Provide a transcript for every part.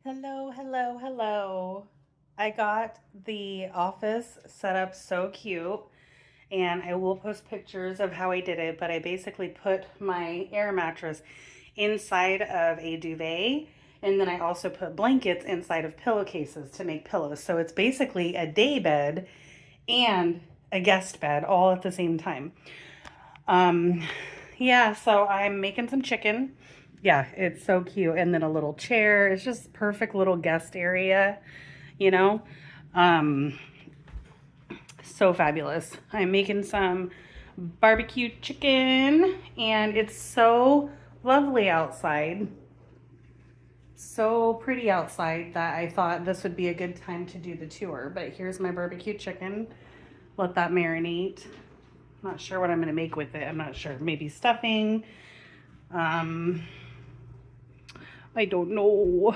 Hello, hello, hello. I got the office set up so cute, and I will post pictures of how I did it, but I basically put my air mattress inside of a duvet, and then I also put blankets inside of pillowcases to make pillows. So it's basically a day bed and a guest bed all at the same time. Um, yeah, so I'm making some chicken. Yeah, it's so cute. And then a little chair. It's just perfect little guest area, you know? Um, so fabulous. I'm making some barbecue chicken, and it's so lovely outside. So pretty outside that I thought this would be a good time to do the tour. But here's my barbecue chicken. Let that marinate. Not sure what I'm going to make with it. I'm not sure. Maybe stuffing. Um, I don't know.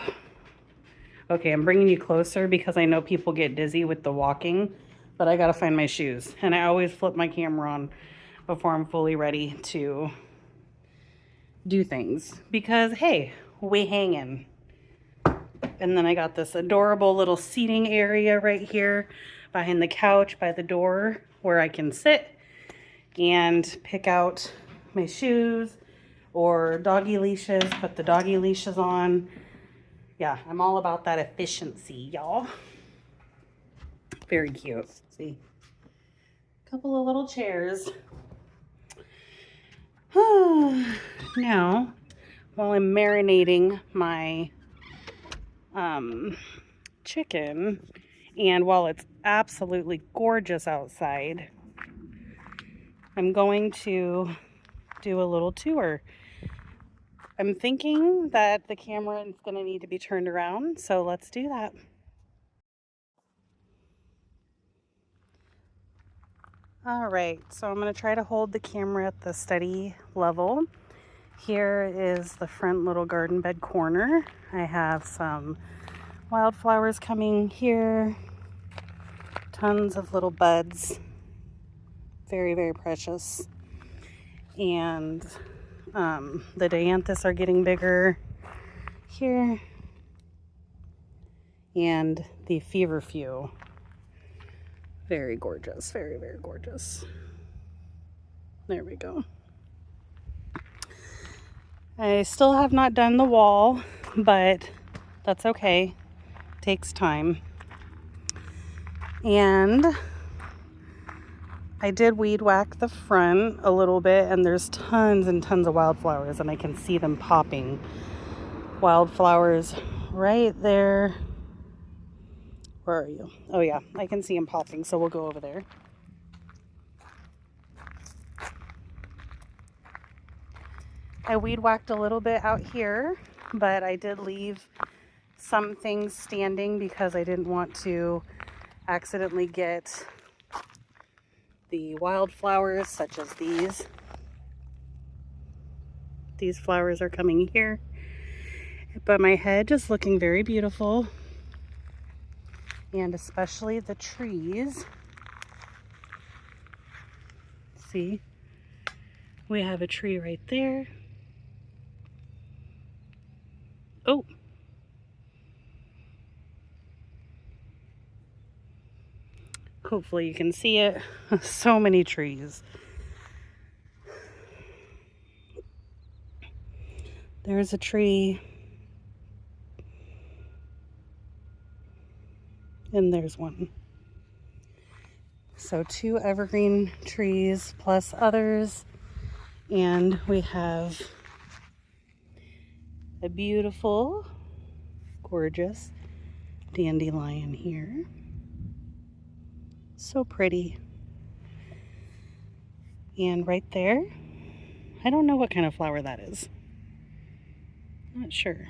Okay, I'm bringing you closer because I know people get dizzy with the walking, but I gotta find my shoes. And I always flip my camera on before I'm fully ready to do things because, hey, we hanging. And then I got this adorable little seating area right here behind the couch by the door where I can sit and pick out my shoes or doggy leashes, put the doggy leashes on. Yeah, I'm all about that efficiency, y'all. Very cute. See, a couple of little chairs. Now, while I'm marinating my chicken, and while it's absolutely gorgeous outside, I'm going to do a little tour. I'm thinking that the camera is going to need to be turned around, so let's do that. All right, so I'm going to try to hold the camera at the steady level. Here is the front little garden bed corner. I have some wildflowers coming here, tons of little buds, very, very precious. And the dianthus are getting bigger here, and the feverfew, very gorgeous, very, very gorgeous. There we go. I still have not done the wall, but that's okay. It takes time. And I did weed whack the front a little bit, and there's tons and tons of wildflowers, and I can see them popping. Wildflowers right there. Where are you? Oh yeah, I can see them popping, so we'll go over there. I weed whacked a little bit out here, but I did leave some things standing because I didn't want to accidentally get the wildflowers such as these. These flowers are coming here, but my hedge is looking very beautiful, and especially the trees. See, we have a tree right there. Oh, hopefully you can see it. So many trees. There's a tree. And there's one. So 2 evergreen trees plus others. And we have a beautiful, gorgeous dandelion here. So pretty. And right there, I don't know what kind of flower that is. Not sure.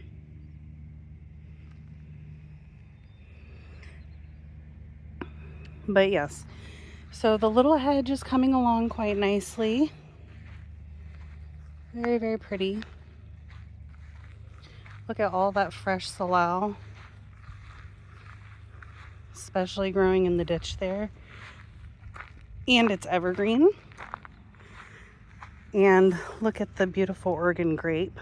But yes, so the little hedge is coming along quite nicely. Very, very pretty. Look at all that fresh salal, especially growing in the ditch there. And it's evergreen. And look at the beautiful Oregon grape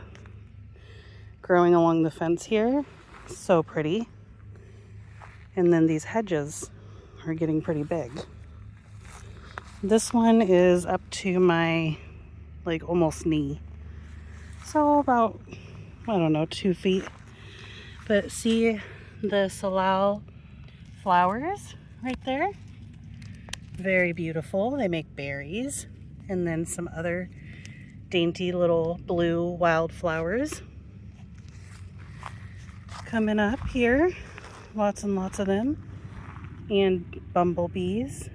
growing along the fence here. So pretty. And then these hedges are getting pretty big. This one is up to my, like, almost knee. So about, I don't know, 2 feet. But see the salal flowers right there? Very beautiful. They make berries. And then some other dainty little blue wildflowers coming up here. Lots and lots of them. And bumblebees.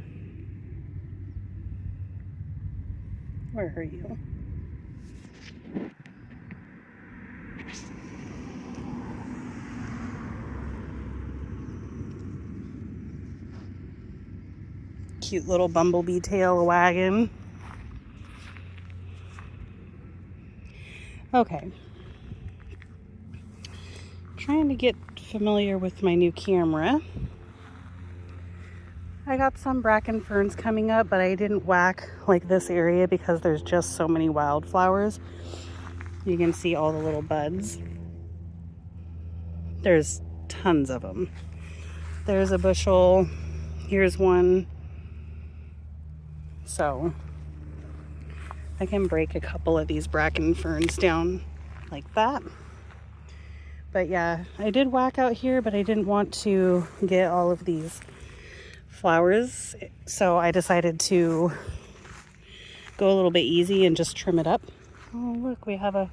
Where are you? Cute little bumblebee tail wagging. Okay. Trying to get familiar with my new camera. I got some bracken ferns coming up, but I didn't whack like this area because there's just so many wildflowers. You can see all the little buds. There's tons of them. There's a bushel. Here's one. So I can break a couple of these bracken ferns down like that. But yeah, I did whack out here, but I didn't want to get all of these flowers. So I decided to go a little bit easy and just trim it up. Oh, look, we have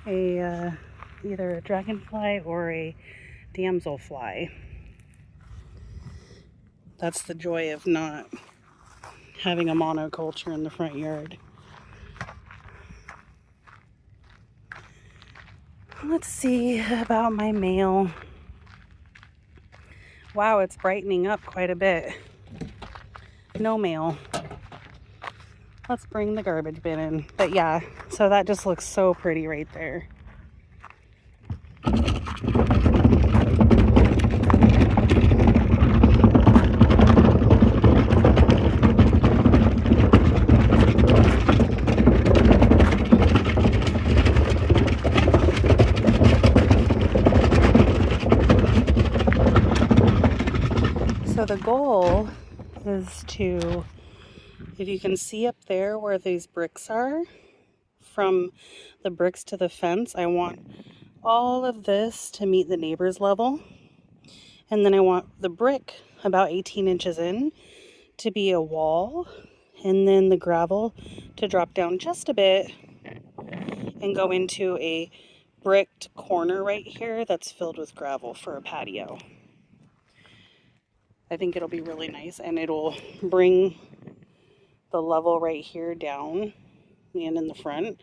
either a dragonfly or a damselfly. That's the joy of not having a monoculture in the front yard. Let's see about my mail. Wow, it's brightening up quite a bit. No mail. Let's bring the garbage bin in. But yeah, so that just looks so pretty right there. So the goal is to, if you can see up there where these bricks are, from the bricks to the fence, I want all of this to meet the neighbor's level. And then I want the brick about 18 inches in to be a wall. And then the gravel to drop down just a bit and go into a bricked corner right here that's filled with gravel for a patio. I think it'll be really nice, and it'll bring the level right here down and in the front,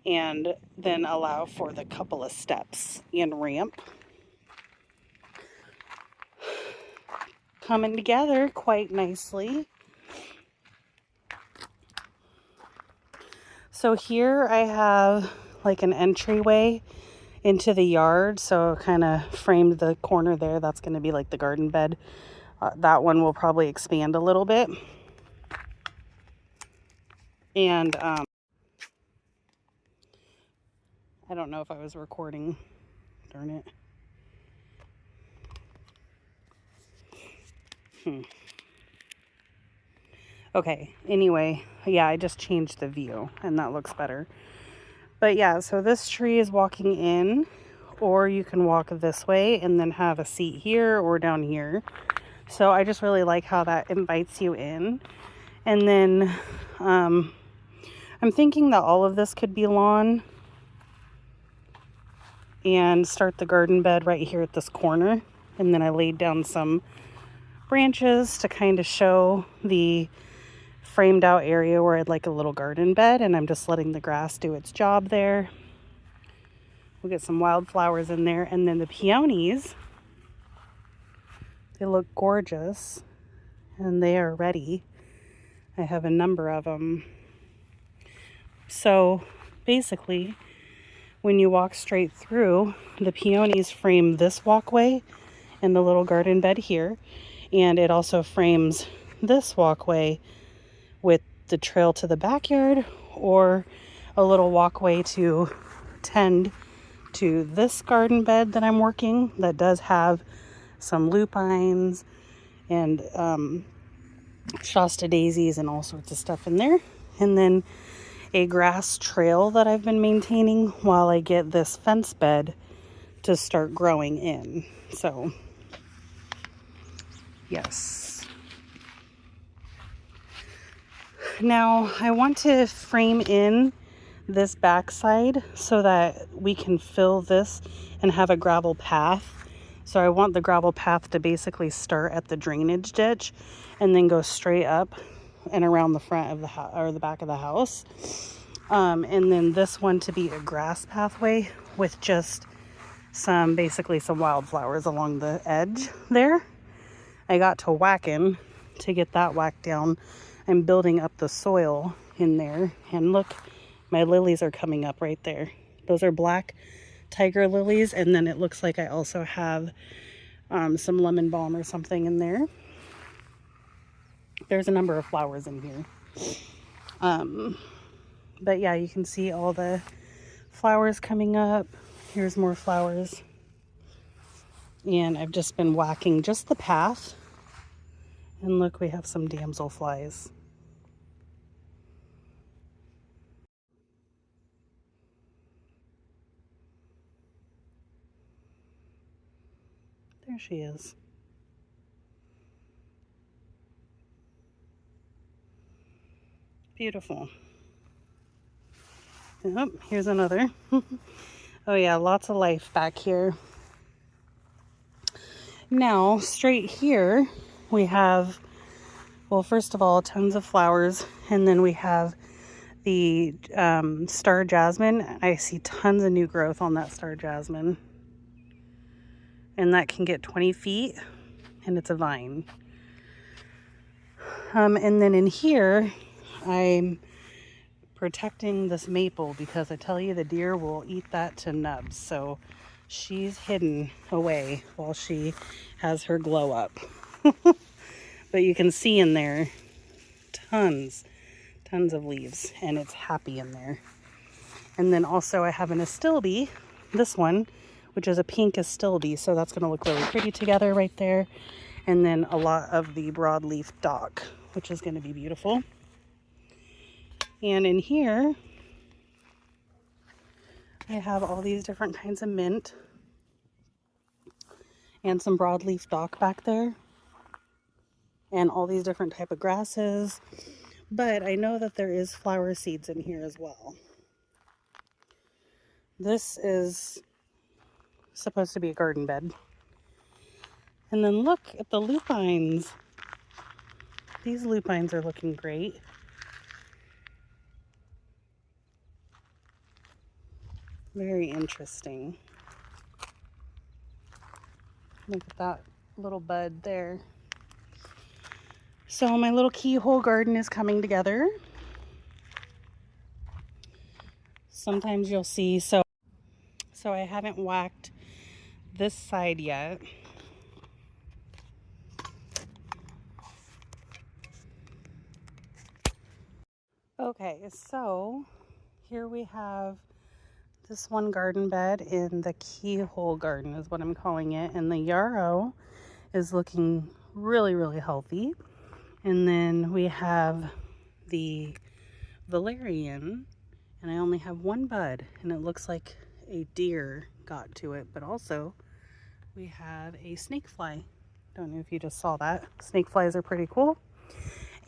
and then allow for the couple of steps and ramp. Coming together quite nicely. So here I have like an entryway into the yard, so kind of framed the corner there. That's going to be like the garden bed. That one will probably expand a little bit. And I don't know if I was recording. Darn it. Okay, anyway, yeah, I just changed the view and that looks better. But yeah, so this tree is walking in, or you can walk this way and then have a seat here or down here. So I just really like how that invites you in. And then I'm thinking that all of this could be lawn, and start the garden bed right here at this corner. And then I laid down some branches to kind of show the framed out area where I'd like a little garden bed, and I'm just letting the grass do its job there. We'll get some wildflowers in there, and then the peonies, they look gorgeous and they are ready. I have a number of them. So basically, when you walk straight through, the peonies frame this walkway and the little garden bed here, and it also frames this walkway with the trail to the backyard, or a little walkway to tend to this garden bed that I'm working that does have some lupines and Shasta daisies and all sorts of stuff in there. And then a grass trail that I've been maintaining while I get this fence bed to start growing in. So, yes. Now, I want to frame in this backside so that we can fill this and have a gravel path. So I want the gravel path to basically start at the drainage ditch and then go straight up and around the front of the house or the back of the house. And then this one to be a grass pathway with just basically some wildflowers along the edge there. I got to whacking to get that whacked down. I'm building up the soil in there, and look, my lilies are coming up right there. Those are black tiger lilies, and then it looks like I also have some lemon balm or something in there. There's a number of flowers in here. But yeah, you can see all the flowers coming up. Here's more flowers. And I've just been whacking just the path. And look, we have some damselflies. There she is. Beautiful. Oh, here's another. Oh yeah, lots of life back here. Now, straight here, we have, well, first of all, tons of flowers. And then we have the star jasmine. I see tons of new growth on that star jasmine. And that can get 20 feet. And it's a vine. And then in here, I'm protecting this maple because I tell you the deer will eat that to nubs. So she's hidden away while she has her glow up. But you can see in there tons of leaves, and it's happy in there. And then also I have an astilbe, this one, which is a pink astilbe, so that's going to look really pretty together right there. And then a lot of the broadleaf dock, which is going to be beautiful. And in here, I have all these different kinds of mint and some broadleaf dock back there and all these different type of grasses. But I know that there is flower seeds in here as well. This is supposed to be a garden bed. And then look at the lupines. These lupines are looking great. Very interesting. Look at that little bud there. So my little keyhole garden is coming together. Sometimes you'll see, so I haven't whacked this side yet. Okay, so here we have this one garden bed in the keyhole garden is what I'm calling it. And the yarrow is looking really, really healthy. And then we have the valerian, and I only have one bud, and it looks like a deer got to it. But also we have a snakefly. Don't know if you just saw that. Snakeflies are pretty cool.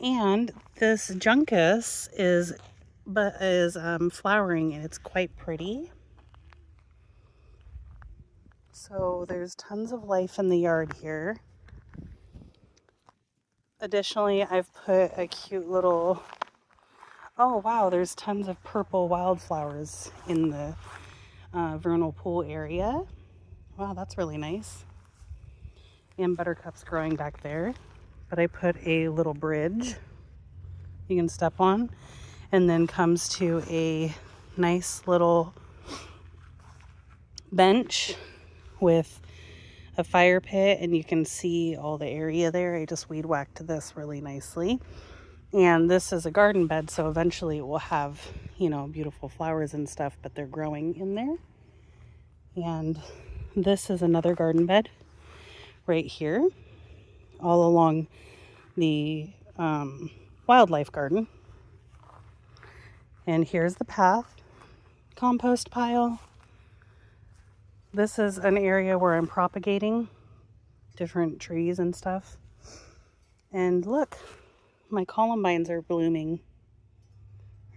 And this juncus is flowering, and it's quite pretty. So there's tons of life in the yard here. Additionally, I've put a cute little, oh wow, there's tons of purple wildflowers in the vernal pool area. Wow, that's really nice. And buttercups growing back there. But I put a little bridge you can step on, and then comes to a nice little bench with a fire pit, and you can see all the area there. I just weed whacked this really nicely. And this is a garden bed, so eventually it will have, you know, beautiful flowers and stuff, but they're growing in there. And this is another garden bed right here, all along the wildlife garden. And here's the path, compost pile. This is an area where I'm propagating different trees and stuff. And look, my columbines are blooming.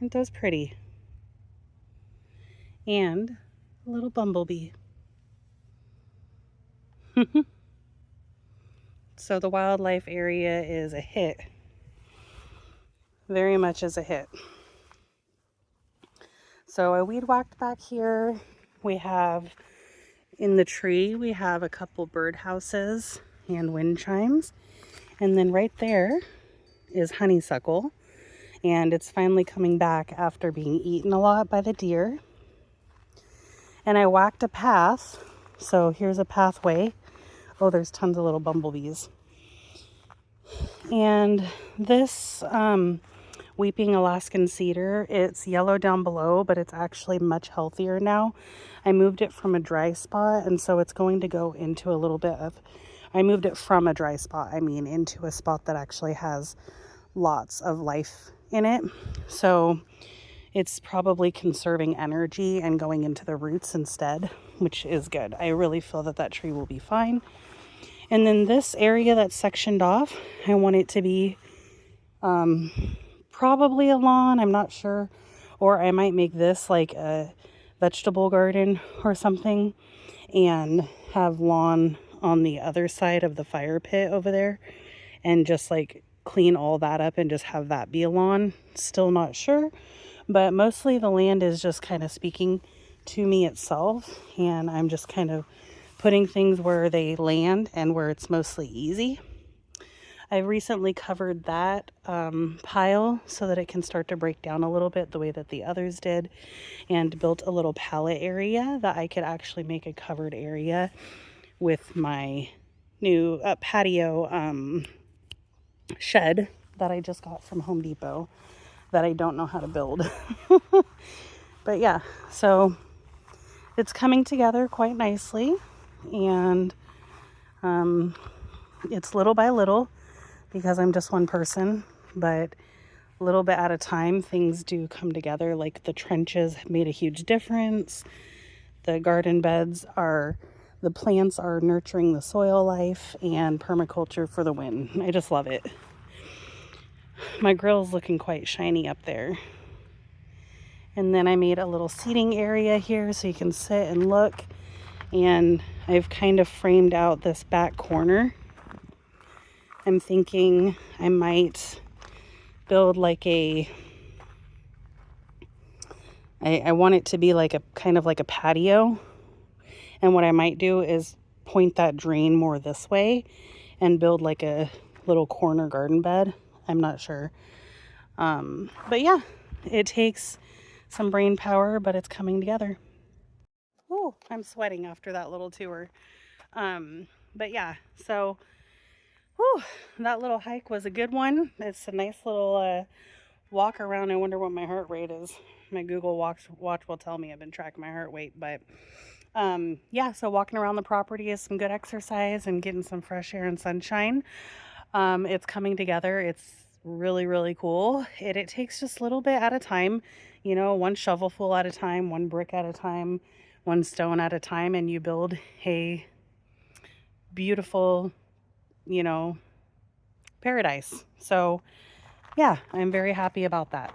Aren't those pretty? And a little bumblebee. So the wildlife area is a hit. Very much is a hit. So I weed whacked back here. We have, in the tree, we have a couple birdhouses and wind chimes. And then right there is honeysuckle. And it's finally coming back after being eaten a lot by the deer. And I whacked a path. So here's a pathway. Oh, there's tons of little bumblebees. And this weeping Alaskan cedar, it's yellow down below, but it's actually much healthier now. I moved it from a dry spot, and so it's going to go into a little bit of, I moved it from a dry spot, into a spot that actually has lots of life in it. So it's probably conserving energy and going into the roots instead, which is good. I really feel that that tree will be fine. And then this area that's sectioned off, I want it to be probably a lawn, I'm not sure. Or I might make this like a vegetable garden or something and have lawn on the other side of the fire pit over there and just like clean all that up and just have that be a lawn. Still not sure, but mostly the land is just kind of speaking to me itself, and I'm just kind of putting things where they land and where it's mostly easy. I recently covered that pile so that it can start to break down a little bit the way that the others did, and built a little pallet area that I could actually make a covered area with my new patio shed that I just got from Home Depot that I don't know how to build. But yeah, so it's coming together quite nicely, and it's little by little because I'm just one person, but a little bit at a time things do come together. Like the trenches have made a huge difference. The garden beds the plants are nurturing the soil life, and permaculture for the win. I just love it. My grill's looking quite shiny up there. And then I made a little seating area here so you can sit and look. And I've kind of framed out this back corner. I'm thinking I might build like I want it to be like a kind of like a patio. And what I might do is point that drain more this way and build like a little corner garden bed. I'm not sure. But yeah, it takes some brain power, but it's coming together. Oh, I'm sweating after that little tour. But yeah, so that little hike was a good one. It's a nice little walk around. I wonder what my heart rate is. My Google watch will tell me. I've been tracking my heart rate, but yeah, so walking around the property is some good exercise and getting some fresh air and sunshine. It's coming together. It's really, really cool. It takes just a little bit at a time, one shovelful at a time, one brick at a time, one stone at a time, and you build a beautiful, paradise. So yeah, I'm very happy about that.